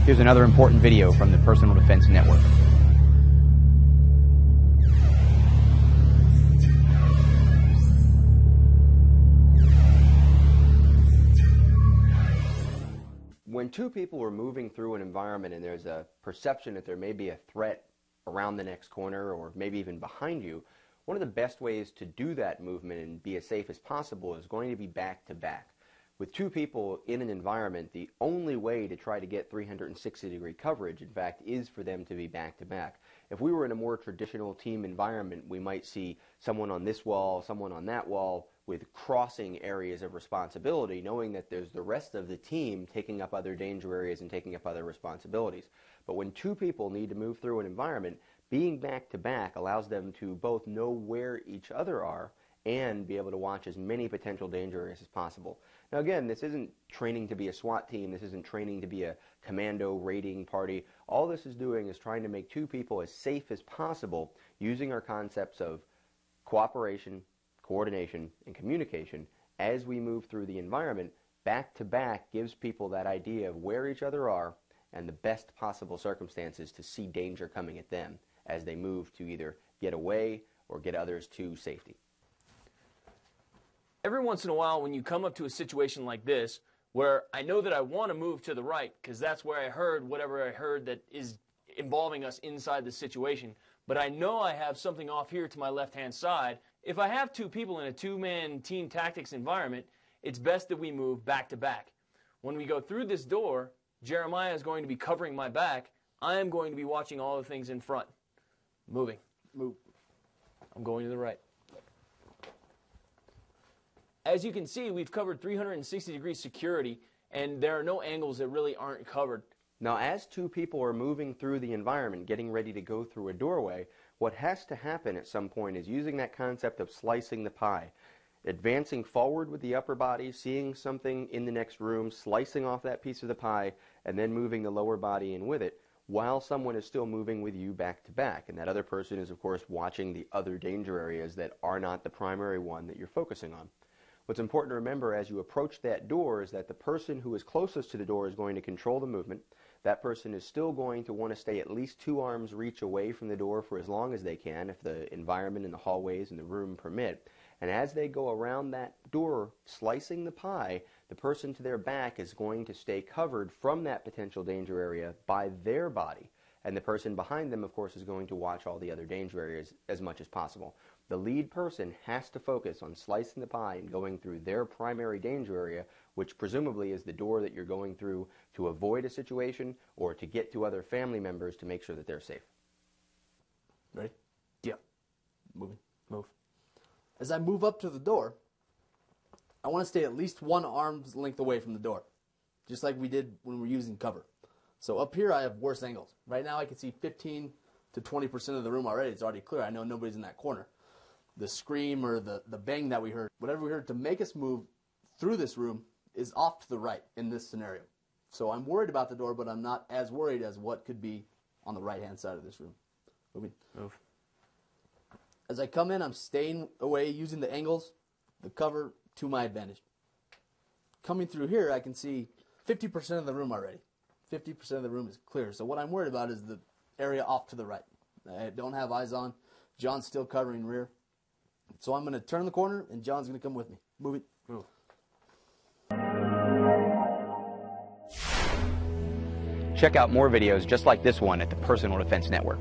Here's another important video from the Personal Defense Network. When two people are moving through an environment and there's a perception that there may be a threat around the next corner or maybe even behind you, one of the best ways to do that movement and be as safe as possible is going to be back to back. With two people in an environment, the only way to try to get 360-degree coverage, in fact, is for them to be back to back. If we were in a more traditional team environment, we might see someone on this wall, someone on that wall, with crossing areas of responsibility, knowing that there's the rest of the team taking up other danger areas and taking up other responsibilities. But when two people need to move through an environment, being back to back allows them to both know where each other are and be able to watch as many potential danger areas as possible. Now again, this isn't training to be a SWAT team, this isn't training to be a commando raiding party. All this is doing is trying to make two people as safe as possible using our concepts of cooperation, coordination, and communication as we move through the environment. Back to back gives people that idea of where each other are and the best possible circumstances to see danger coming at them as they move to either get away or get others to safety. Every once in a while when you come up to a situation like this where I know that I want to move to the right because that's where I heard whatever I heard that is involving us inside the situation, but I know I have something off here to my left-hand side. If I have two people in a two-man team tactics environment, it's best that we move back to back. When we go through this door, Jeremiah is going to be covering my back. I am going to be watching all the things in front. Moving. Move. I'm going to the right. As you can see, we've covered 360-degree security, and there are no angles that really aren't covered. Now, as two people are moving through the environment, getting ready to go through a doorway, what has to happen at some point is using that concept of slicing the pie. Advancing forward with the upper body, seeing something in the next room, slicing off that piece of the pie, and then moving the lower body in with it, while someone is still moving with you back to back. And that other person is, of course, watching the other danger areas that are not the primary one that you're focusing on. What's important to remember as you approach that door is that the person who is closest to the door is going to control the movement. That person is still going to want to stay at least 2 arms reach away from the door for as long as they can, if the environment and the hallways and the room permit. And as they go around that door, slicing the pie, the person to their back is going to stay covered from that potential danger area by their body. And the person behind them, of course, is going to watch all the other danger areas as much as possible. The lead person has to focus on slicing the pie and going through their primary danger area, which presumably is the door that you're going through to avoid a situation or to get to other family members to make sure that they're safe. Ready? Yeah. Moving. Move. As I move up to the door, I want to stay at least 1 arm's length away from the door, just like we did when we were using cover. So up here I have worse angles. Right now I can see 15 to 20% of the room already. It's already clear. I know nobody's in that corner. The scream or the bang that we heard, whatever we heard to make us move through this room is off to the right in this scenario. So I'm worried about the door, but I'm not as worried as what could be on the right-hand side of this room. Moving. Move. As I come in, I'm staying away using the angles, the cover to my advantage. Coming through here, I can see 50% of the room already. 50% of the room is clear. So what I'm worried about is the area off to the right. I don't have eyes on. John's still covering rear. So I'm going to turn the corner, and John's going to come with me. Move it. Move. Check out more videos just like this one at the Personal Defense Network.